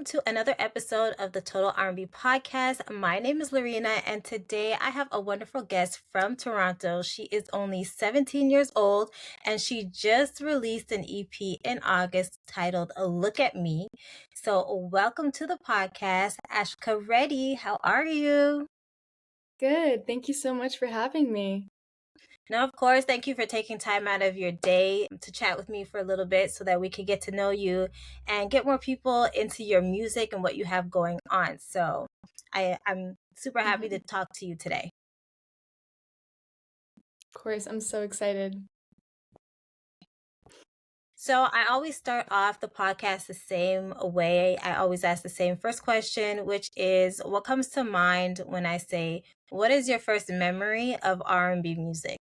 welcome to another episode of the Total R&B podcast. My name is Loreena, and today I have a wonderful guest from Toronto. She is only 17 years old, and she just released an EP in August titled Look at Me. So, welcome to the podcast, Aashika Reddy. How are you? Good. Thank you so much for having me. Now, of course, thank you for taking time out of your day to chat with me for a little bit so that we could get to know you and get more people into your music and what you have going on. So I'm super happy to Mhm. talk to you today. Of course, I'm so excited. So I always start off the podcast the same way. I always ask the same first question, which is what comes to mind when I say, what is your first memory of R&B music?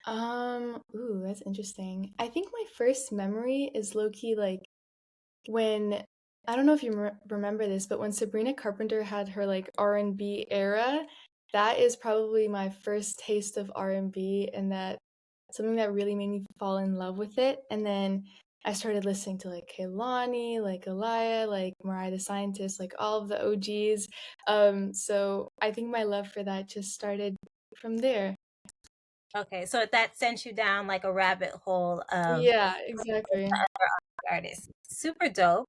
That's interesting. I think my first memory is low-key like when I don't know if you remember this, but when Sabrina Carpenter had her like R&B era, that is probably my first taste of R&B and that something that really made me fall in love with it. And then I started listening to like Kehlani, like Aliyah, like Mariah the Scientist, like all of the OGs. So I think my love for that just started from there. Okay, so that sent you down like a rabbit hole of Yeah, exactly. artists. Super dope.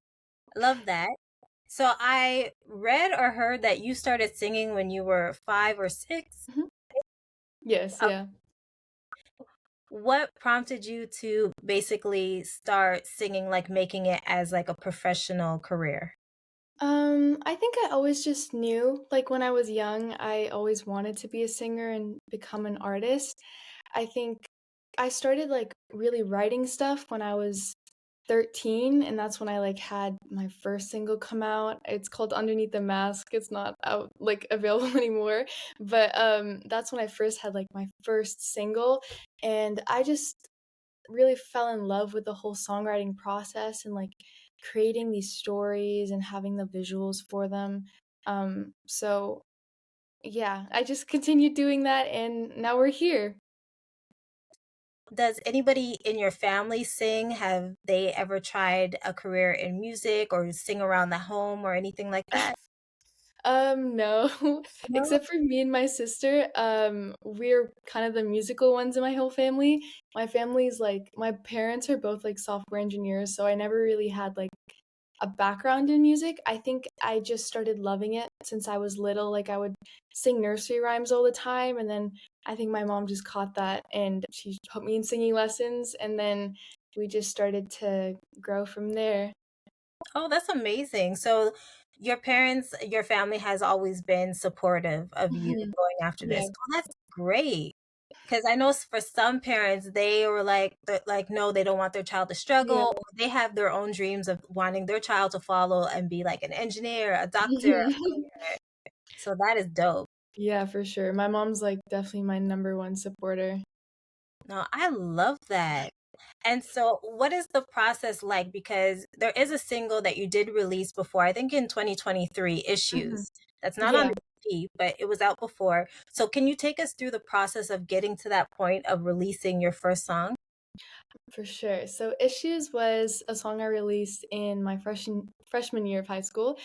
Love that. So I read or heard that you started singing when you were 5 or 6. Mhm. Yes, Uh, yeah. what prompted you to basically start singing, like making it as like a professional career? I think I always just knew, like when I was young, I always wanted to be a singer and become an artist. I think I started like really writing stuff when I was 13, and that's when I like had my first single come out. It's called Underneath the Mask. It's not out like available anymore, but that's when I first had like my first single, and I just really fell in love with the whole songwriting process and like creating these stories and having the visuals for them. So yeah, I just continued doing that and now we're here. Does anybody in your family sing? Have they ever tried a career in music or sing around the home or anything like that? No. No. Except for me and my sister, we're kind of the musical ones in my whole family. My family's like my parents are both like software engineers, so I never really had like a background in music. I think I just started loving it since I was little. Like I would sing nursery rhymes all the time, and then I think my mom just caught that and she put me in singing lessons, and then we just started to grow from there. Oh, that's amazing. So your parents, your family has always been supportive of you Mhm. going after Yeah. this. Oh, that's great. Because I know for some parents, they were like, no, they don't want their child to Yeah. struggle. Or they have their own dreams of wanting their child to follow and be like an engineer, a doctor. So that is dope. Yeah, for sure. My mom's like definitely my number one supporter. No, I love that. And so, what is the process like? Because there is a single that you did release before, I think in 2023, Mhm. Issues. That's not on Yeah. the EP, but it was out before. So, can you take us through the process of getting to that point of releasing your first song? For sure. So Issues was a song I released in my freshman year of high school.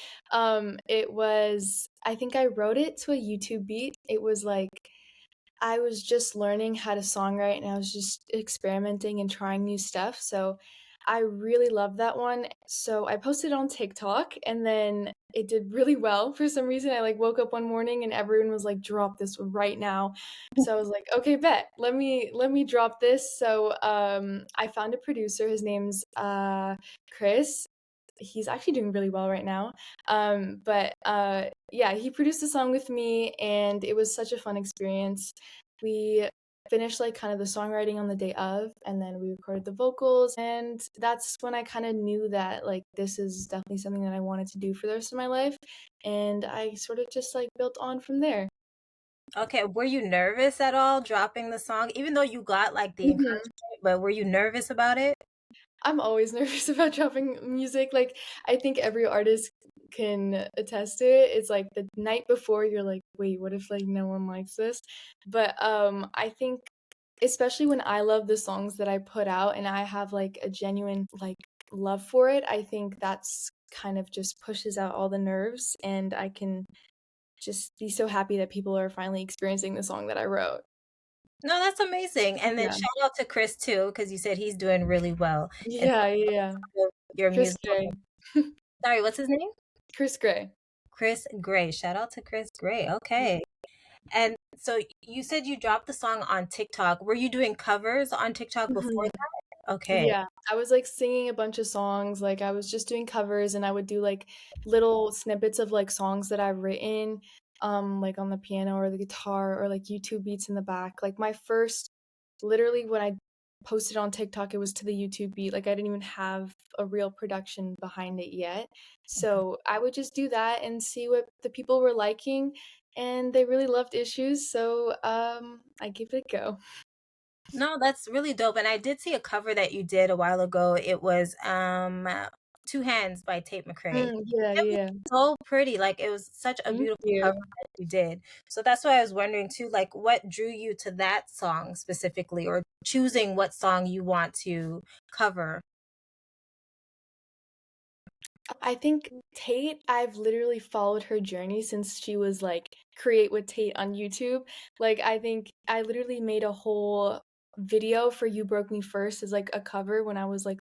It was I think I wrote it to a YouTube beat. It was like I was just learning how to songwrite and I was just experimenting and trying new stuff. So I really loved that one. So I posted it on TikTok and then it did really well. For some reason, I like woke up one morning and everyone was like, "Drop this right now." So I was like, "Okay, bet. Let me drop this." So I found a producer. His name's Chris. He's actually doing really well right now. But yeah, he produced the song with me, and it was such a fun experience. We finished like kind of the songwriting on the day of, and then we recorded the vocals, and that's when I kind of knew that like this is definitely something that I wanted to do for the rest of my life, and I sort of just like built on from there. Okay, were you nervous at all dropping the song, even though you got like the Mhm. encouragement, but were you nervous about it? I'm always nervous about dropping music. Like, I think every artist can attest to it. It's like the night before you're like, "Wait, what if like no one likes this?" But I think especially when I love the songs that I put out and I have like a genuine like love for it, I think that's kind of just pushes out all the nerves, and I can just be so happy that people are finally experiencing the song that I wrote. No, that's amazing. And then Yeah. shout out to Chris too, because you said he's doing really well in Yeah, yeah, yeah. your Chris musical. Gray. Sorry, what's his name? Chris Gray. Chris Gray. Shout out to Chris Gray. Okay. And so you said you dropped the song on TikTok. Were you doing covers on TikTok before Mhm. that? Okay. Yeah, I was, like, singing a bunch of songs, like, I was just doing covers, and I would do, like, little snippets of, like, songs that I've written, like, on the piano or the guitar or, like, YouTube beats in the back. Like, my first literally, when I posted on TikTok, it was to the YouTube beat, like, I didn't even have a real production behind it yet. So, I would just do that and see what the people were liking, and they really loved Issues, so, I gave it a go. No, that's really dope. And I did see a cover that you did a while ago. It was Two Hands by Tate McRae. Yeah, It was yeah. so pretty. Like it was such a Thank beautiful cover you. that you did. So that's why I was wondering too, like what drew you to that song specifically, or choosing what song you want to cover. I think Tate, I've literally followed her journey since she was like Create with Tate on YouTube. Like I think I literally made a whole video for You Broke Me First as like a cover when I was like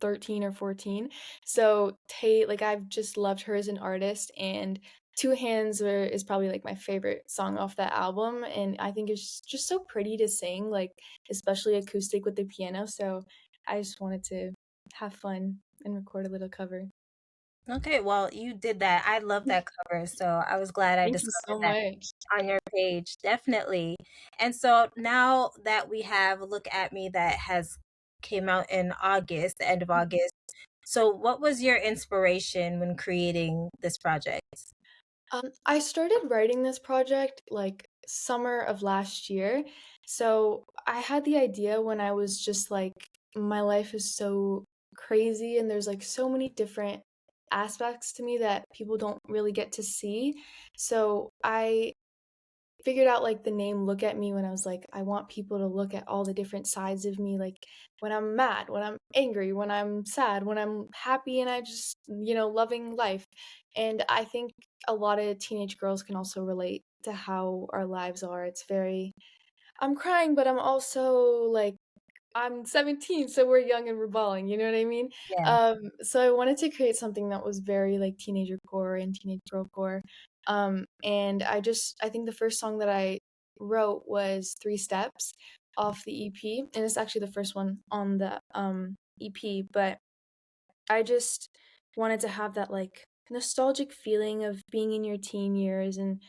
13 or 14. So Tate, like I've just loved her as an artist, and Two Hands is probably like my favorite song off that album, and I think it's just so pretty to sing, like especially acoustic with the piano. So I just wanted to have fun and record a little cover. Okay, well, you did that. I love that cover, so I was glad I Thank you discovered so that much. on your page, definitely. And so now that we have Look at Me that has came out in August, the end of August. So what was your inspiration when creating this project? I started writing this project like summer of last year. So I had the idea when I was just like, my life is so crazy and there's like so many different aspects to me that people don't really get to see. So I figured out like the name Look at Me when I was like, I want people to look at all the different sides of me, like when I'm mad, when I'm angry, when I'm sad, when I'm happy and I just, loving life. And I think a lot of teenage girls can also relate to how our lives are. It's very, I'm crying, but I'm also like I'm 17, so we're young and rebelling, you know what I mean? Yeah. So I wanted to create something that was very like teenager core and teenage girl core. And I think the first song that I wrote was Three Steps off the EP, and it's actually the first one on the EP, but I just wanted to have that like nostalgic feeling of being in your teen years and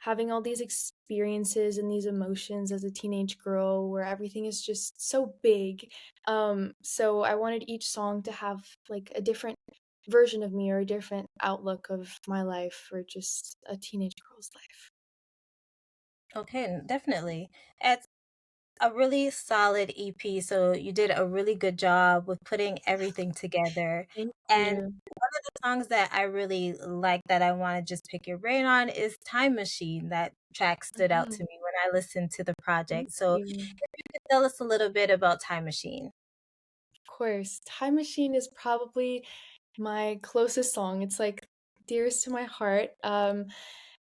having all these experiences and these emotions as a teenage girl where everything is just so big. So I wanted each song to have like a different version of me or a different outlook of my life or just a teenage girl's life. Okay, definitely. It's a really solid EP, so you did a really good job with putting everything together. Thank And you. one of the songs that I really like that I want to just pick your brain on is Time Machine. That track stood out Mhm. to me when I listened to the Thank project. So if you. you could tell us a little bit about Time Machine. Of course. Time Machine is probably my closest song. It's like dearest to my heart.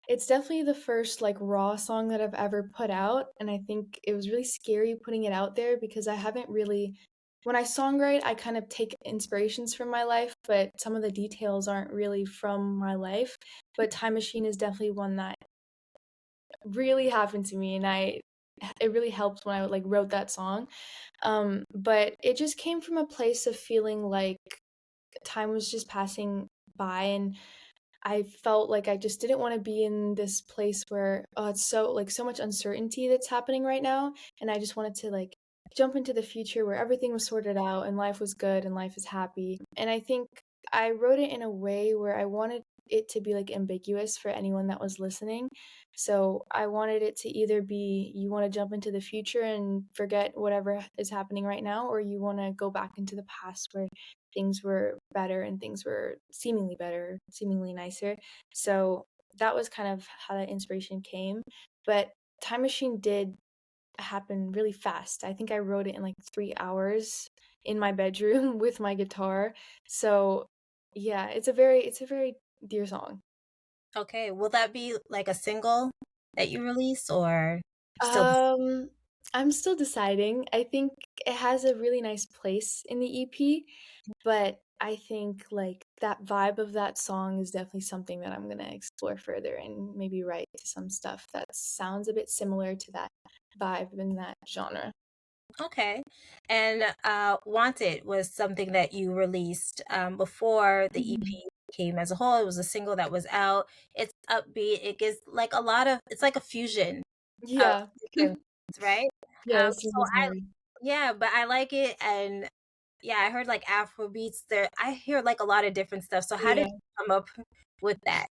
It's definitely the first like raw song that I've ever put out, and I think it was really scary putting it out there because I haven't really when I songwrite, I kind of take inspirations from my life, but some of the details aren't really from my life. But Time Machine is definitely one that really happened to me, and I it really helped when I like wrote that song. But it just came from a place of feeling like time was just passing by, and I felt like I just didn't want to be in this place where it's so like so much uncertainty that's happening right now, and I just wanted to like jump into the future where everything was sorted out and life was good and life is happy. And I think I wrote it in a way where I wanted it to be like ambiguous for anyone that was listening. So I wanted it to either be you want to jump into the future and forget whatever is happening right now, or you want to go back into the past where things were better and things were seemingly better, seemingly nicer. So that was kind of how that inspiration came. But Time Machine did happen really fast. I think I wrote it in like 3 hours. in my bedroom with my guitar. So, yeah, it's a very dear song. Okay, will that be like a single that you release or still Um, I'm still deciding. I think it has a really nice place in the EP, but I think, like, that vibe of that song is definitely something that I'm gonna explore further and maybe write some stuff that sounds a bit similar to that vibe in that genre. okay. And Wanted was something that you released before the Mhm. EP came as a whole. It was a single that was out. It's upbeat. It gives like a lot of, it's like a fusion of Yeah. different things, right? Yeah, it's So really nice. yeah, but I like it. And yeah, I heard like Afro beats there. I hear like a lot of different stuff. So how did Yeah. you come up with that?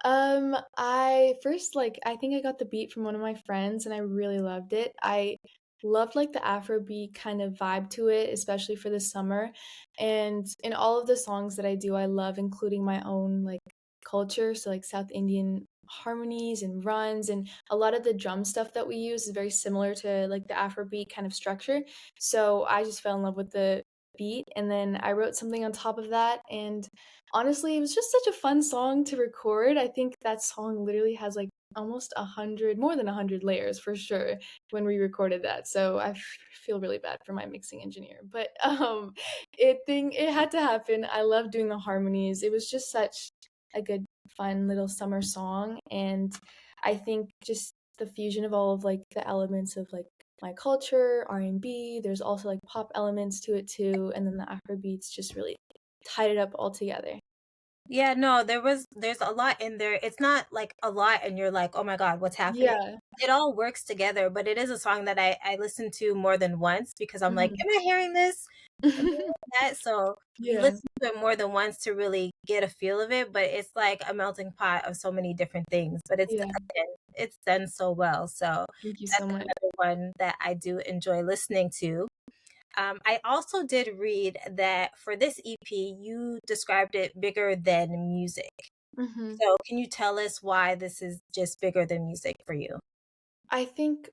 I first, like, I think I got the beat from one of my friends and I really loved it. I loved, like, the Afrobeat kind of vibe to it, especially for the summer. And in all of the songs that I do, I love including my own, like, culture, so, like, South Indian harmonies and runs, and a lot of the drum stuff that we use is very similar to, like, the Afrobeat kind of structure. So I just fell in love with the beat, and then I wrote something on top of that, and honestly, it was just such a fun song to record. I think that song literally has, like, almost 100 more than 100 layers for sure when we recorded that, so I feel really bad for my mixing engineer, but, it had to happen. I love doing the harmonies. It was just such a good, fun little summer song, and I think just the fusion of all of, like, the elements of, like, my culture, R&B, there's also, like, pop elements to it too, and then the Afro beats just really tied it up all together. Yeah, no, there's a lot in there. It's not like a lot and you're like, "Oh my God, what's happening?" Yeah. It all works together, but it is a song that I listen to more than once because I'm like, Mhm. "Am I hearing this? Am I hearing that?" So you Yeah, listen to it more than once to really get a feel of it, but it's like a melting pot of so many different things, but yeah. again, it's done so well. So Thank you so that's much. another one that I do enjoy listening to. I also did read that for this EP, you described it bigger than music. Mhm. So, can you tell us why this is just bigger than music for you? I think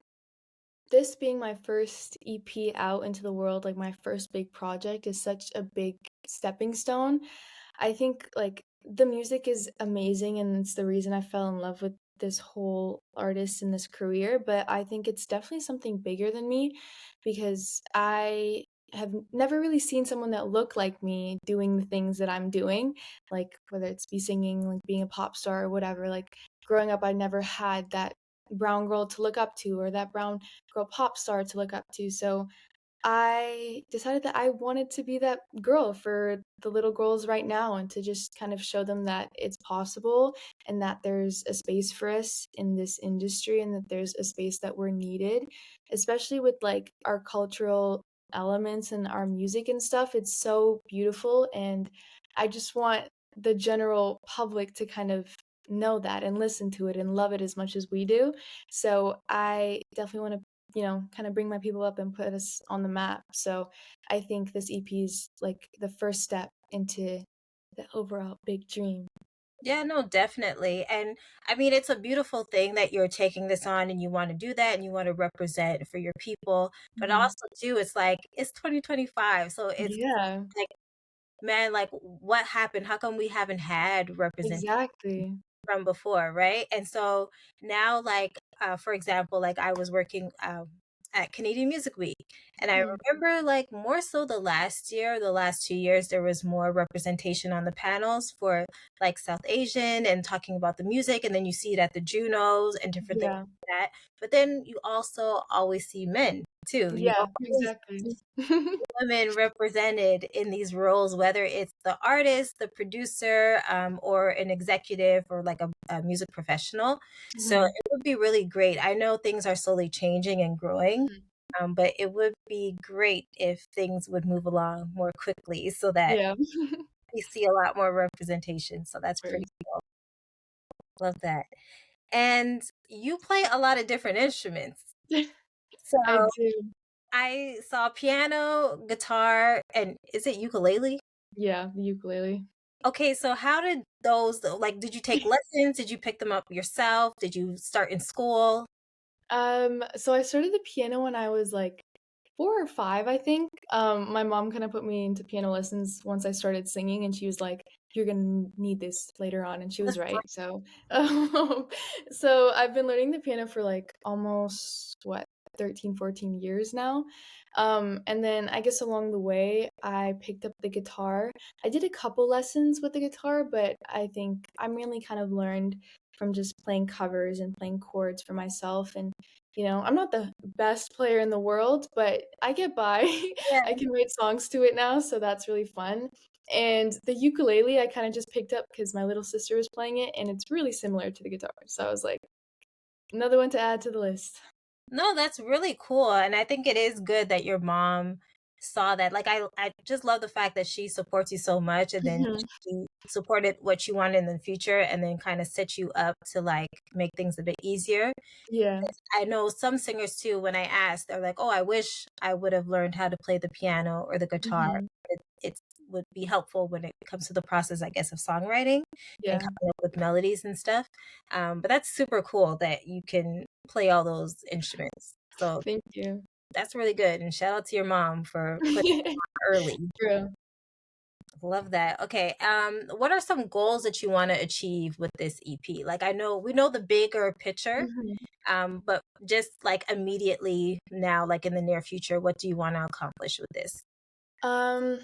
this being my first EP out into the world, like, my first big project is such a big stepping stone. I think, like, the music is amazing, and it's the reason I fell in love with this whole artist and this career, but I think it's definitely something bigger than me because I have never really seen someone that looked like me doing the things that I'm doing, like, whether it's be singing, like, being a pop star or whatever. Like, growing up, I never had that brown girl to look up to or that brown girl pop star to look up to, so I decided that I wanted to be that girl for the little girls right now and to just kind of show them that it's possible and that there's a space for us in this industry and that there's a space that we're needed, especially with, like, our cultural elements and our music and stuff. It's so beautiful, and I just want the general public to kind of know that and listen to it and love it as much as we do. So I definitely want to, kind of bring my people up and put us on the map. So I think this EP is like the first step into the overall big dream. Yeah, no, definitely. And I mean, it's a beautiful thing that you're taking this on and you want to do that and you want to represent for your people. But Mhm. also, too, it's like it's 2025. So it's Yeah, like, man, like what happened? How come we haven't had representation exactly. from before, right? And so now, like, for example, like I was working at Canadian Music Week, and I Mhm. remember, like, more so the last year, the last 2 years, there was more representation on the panels for like South Asian and talking about the music, and then you see it at the Junos and different things Yeah. like that. But then you also always see men too. You Yeah, don't always exactly. see women represented in these roles, whether it's the artist, the producer, or an executive or like a music professional. So Mhm. it would be really great. I know things are slowly changing and growing, Mhm. but it would be great if things would move along more quickly so that Yeah. we see a lot more representation. So that's Of pretty cool. Love that. And you play a lot of different instruments. course. So I do. I saw piano, guitar, and is it ukulele? Yeah, the ukulele. Okay, so how did those like, did you take lessons? Did you pick them up yourself? Did you start in school? So I started the piano when I was, like, 4 or 5, I think. My mom kinda put me into piano lessons once I started singing, and she was like, "You're gonna need this later on," and she was right, so, so I've been learning the piano for, like, almost, what, 13, 14 years now, and then I guess along the way, I picked up the guitar. I did a couple lessons with the guitar, but I think I mainly kind of learned from just playing covers and playing chords for myself, and I'm not the best player in the world, but I get by. I Yeah. can write songs to it now, so that's really fun. And the ukulele, I kind of just picked up because my little sister was playing it, and it's really similar to the guitar. So I was like, another one to add to the list. No, that's really cool, and I think it is good that your mom saw that. Like, I just love the fact that she supports you so much, and then Mhm. she supported what you wanted in the future, and then kinda set you up to, like, make things a bit easier. Yeah. I know some singers too, when I ask, they're like, "Oh, I wish I would have learned how to play the piano or the guitar." Mhm. It would be helpful when it comes to the process, I guess, of songwriting and Yeah. coming up with melodies and stuff. But that's super cool that you can play all those instruments. So Thank you. that's really good, and shout out to your mom for putting you on early. True. Love that. Okay, what are some goals that you wanna achieve with this EP? Like, I know we know the bigger picture, Mhm. but just, like, immediately now, like, in the near future, what do you wanna accomplish with this? Um,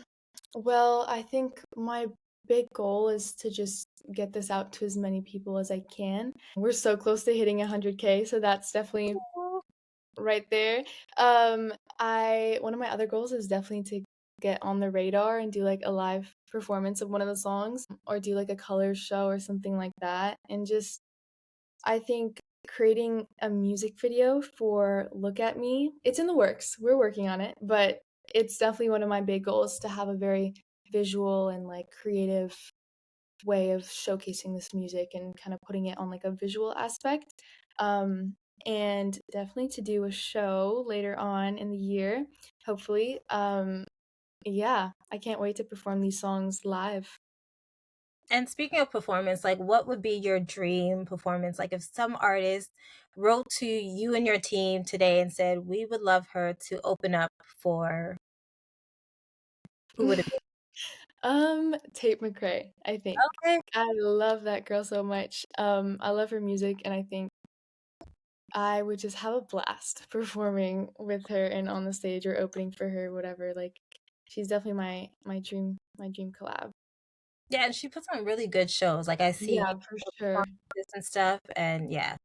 well, I think my big goal is to just get this out to as many people as I can. We're so close to hitting 100K, so that's definitely Oh. right there. I One of my other goals is definitely to get on the radar and do, like, a live performance of one of the songs or do, like, a color show or something like that, and just I think creating a music video for "Look at Me," it's in the works, we're working on it, but it's definitely one of my big goals to have a very visual and, like, creative way of showcasing this music and kind of putting it on like a visual aspect. And definitely to do a show later on in the year, hopefully. Yeah, I can't wait to perform these songs live. And speaking of performance, like, what would be your dream performance? Like, if some artist wrote to you and your team today and said, "We would love her to open up for" who would it be? Tate McRae, I think. Okay. I love that girl so much. I love her music, and I think I would just have a blast performing with her and on the stage or opening for her, whatever. Like, she's definitely my dream collab. Yeah, and she puts on really good shows. Like, I see Yeah, for YouTube sure. performances and stuff, and yeah,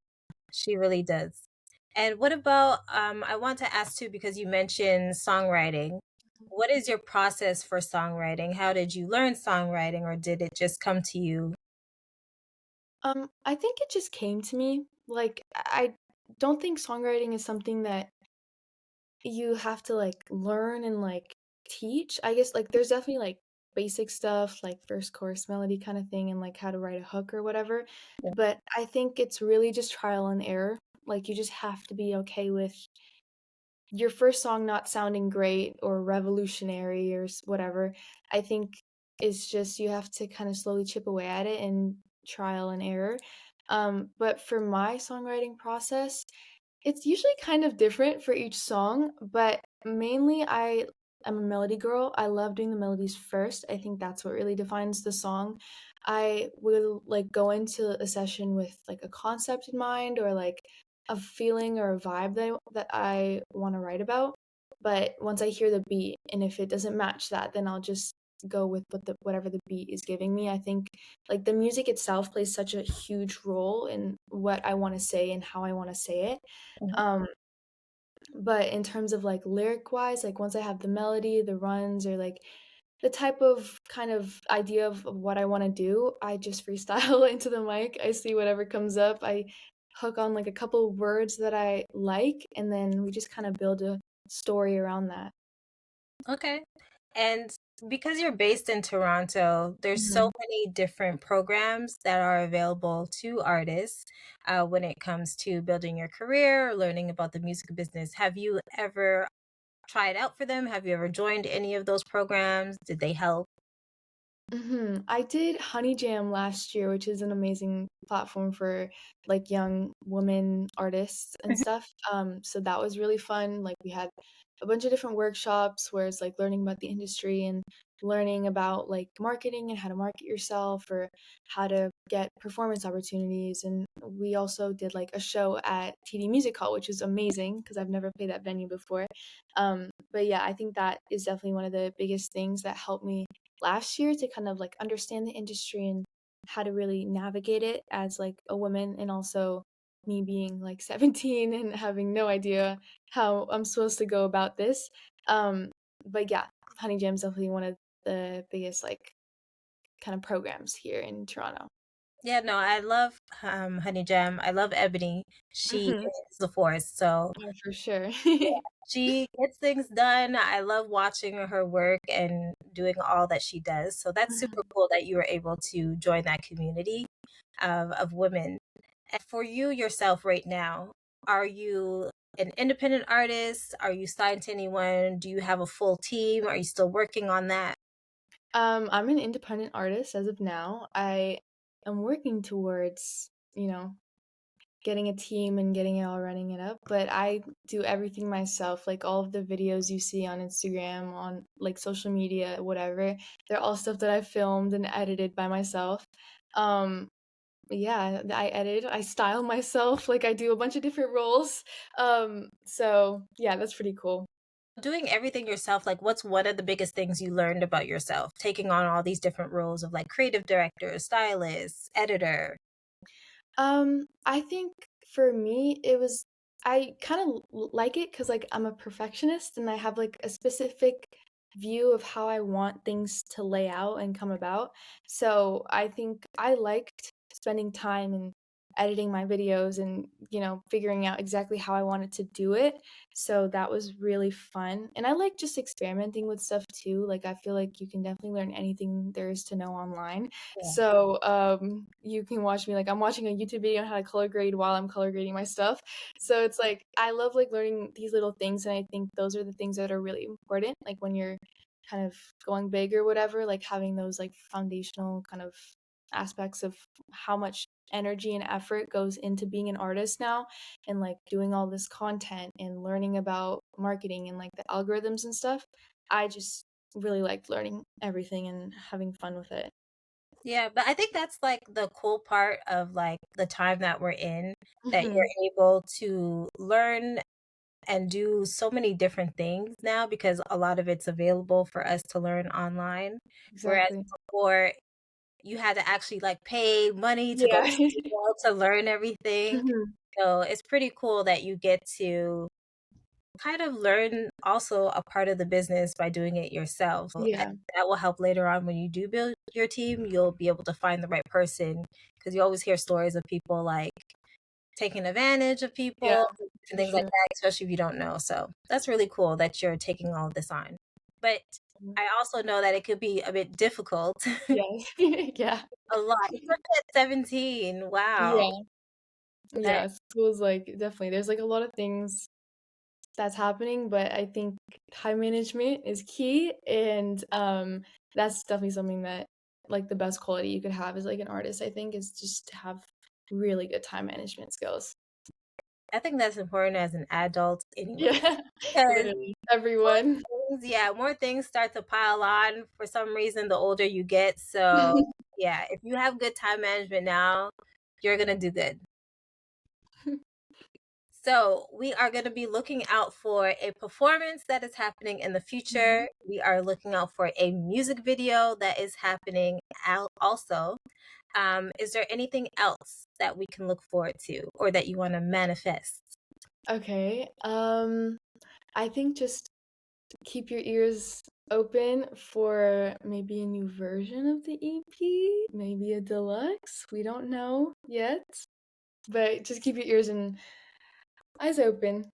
she really does. And what about, I want to ask too, because you mentioned songwriting. What is your process for songwriting? How did you learn songwriting, or did it just come to you? I think it just came to me. Like, I don't think songwriting is something that you have to, like, learn and, like, teach. I guess, like, there's definitely, like, basic stuff, like verse, chorus, melody kinda thing, and, like, how to write a hook or whatever, but I think it's really just trial and error. Like, you just have to be okay with your first song not sounding great or revolutionary or whatever. I think it's just you have to kind of slowly chip away at it and trial and error. But for my songwriting process, it's usually kind of different for each song, but mainly I am a melody girl. I love doing the melodies first. I think that's what really defines the song. I will like go into a session with like a concept in mind or like a feeling or a vibe that I want to write about. But once I hear the beat and if it doesn't match that, then I'll just go with whatever the beat is giving me. I think like the music itself plays such a huge role in what I want to say and how I want to say it. Mhm. Um, but in terms of, like, lyric-wise, like, once I have the melody, the runs, or, like, the type of kind of idea of what I wanna do, I just freestyle into the mic. I see whatever comes up. I hook on, like, a couple words that I like, and then we just kinda build a story around that. Okay. And because you're based in Toronto, there's so Mhm. many different programs that are available to artists when it comes to building your career, learning about the music business. Have you ever tried out for them? Have you ever joined any of those programs? Did they help? I did Honey Jam last year, which is an amazing platform for like young women artists and Mhm. stuff. So that was really fun. Like we had a bunch of different workshops where it's like learning about the industry and learning about like marketing and how to market yourself or how to get performance opportunities. And we also did like a show at TD Music Hall, which is amazing because I've never played that venue before. But yeah, I think that is definitely one of the biggest things that helped me last year to kind of like understand the industry and how to really navigate it as like a woman, and also me being like 17 and having no idea how I'm supposed to go about this. Um, but yeah, Honey Jam's definitely one of the biggest like kind of programs here in Toronto. Yeah, no, I love Honey Jam. I love Ebony. She Mhm. is the force. So Oh, for sure. she gets things done. I love watching her work and doing all that she does. So that's super Mhm. cool that you were able to join that community of women. And for you yourself right now, are you an independent artist? Are you signed to anyone? Do you have a full team? Are you still working on that? I'm an independent artist as of now. I am working towards, getting a team and getting it all running it up, but I do everything myself. Like all of the videos you see on Instagram, on like social media, whatever, they're all stuff that I filmed and edited by myself. Um, yeah, I edit, I style myself, like I do a bunch of different roles. So yeah, that's pretty cool. Doing everything yourself, like what's one of the biggest things you learned about yourself, taking on all these different roles of like creative director, stylist, editor? I think for me, it was I kind of like it because like I'm a perfectionist and I have like a specific view of how I want things to lay out and come about. So I think I liked spending time and editing my videos and figuring out exactly how I wanted to do it. So that was really fun. And I like just experimenting with stuff too. Like I feel like you can definitely learn anything there is to know online. Yeah. So, you can watch me like I'm watching a YouTube video on how to color grade while I'm color grading my stuff. So it's like I love like learning these little things, and I think those are the things that are really important. Like when you're kind of going big or whatever, like having those like foundational kind of aspects of how much energy and effort goes into being an artist now, and like doing all this content and learning about marketing and like the algorithms and stuff. I just really liked learning everything and having fun with it. Yeah, but I think that's like the cool part of like the time that we're in, that Mhm. you're able to learn and do so many different things now because a lot of it's available for us to learn online. Whereas Exactly. before you had to actually like pay money to go Yeah. to school to learn everything. Mhm. So it's pretty cool that you get to kind of learn also a part of the business by doing it yourself. And Yeah. that will help later on when you do build your team, you'll be able to find the right person because you always hear stories of people like taking advantage of Yeah, people and for things like sure. that, especially if you don't know. So that's really cool that you're taking all of this on. But Mhm. I also know that it could be a bit difficult. Yes. Yeah. A lot, especially at 17. Wow. Yeah. That Yeah, school's like definitely there's, like, a lot of things that's happening, but I think time management is key, and, that's definitely something that, like, the best quality you could have as, like, an artist, I think, is just to have really good time management skills. I think that's important as an adult anyway. Yeah. Because Literally, everyone. more things start to pile on for some reason the older you get. So, yeah, if you have good time management now, you're gonna do good. So, we are going to be looking out for a performance that is happening in the Mhm. future. We are looking out for a music video that is happening out also. Is there anything else that we can look forward to or that you want to manifest? Okay, I think just keep your ears open for maybe a new version of the EP, maybe a deluxe. We don't know yet, but just keep your ears and eyes open.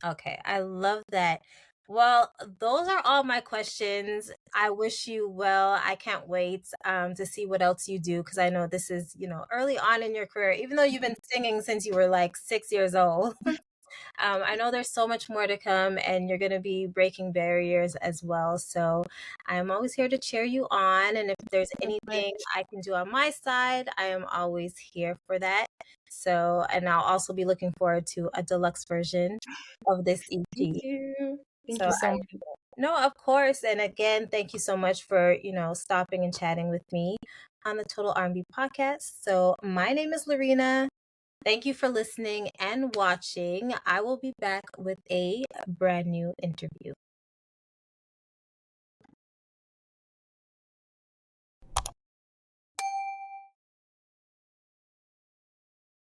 Okay, I love that. Well, those are all my questions. I wish you well. I can't wait to see what else you do because I know this is, early on in your career, even though you've been singing since you were like 6 years old. I know there's so much more to come, and you're going to be breaking barriers as well. So I'm always here to cheer you on. And if there's So anything much. I can do on my side, I am always here for that. So, and I'll also be looking forward to a deluxe version of this Thank EP. you. Thank So you so I, much. no, of course. And again, thank you so much for, stopping and chatting with me on the Total R&B podcast. So my name is Loreena. Thank you for listening and watching. I will be back with a brand new interview.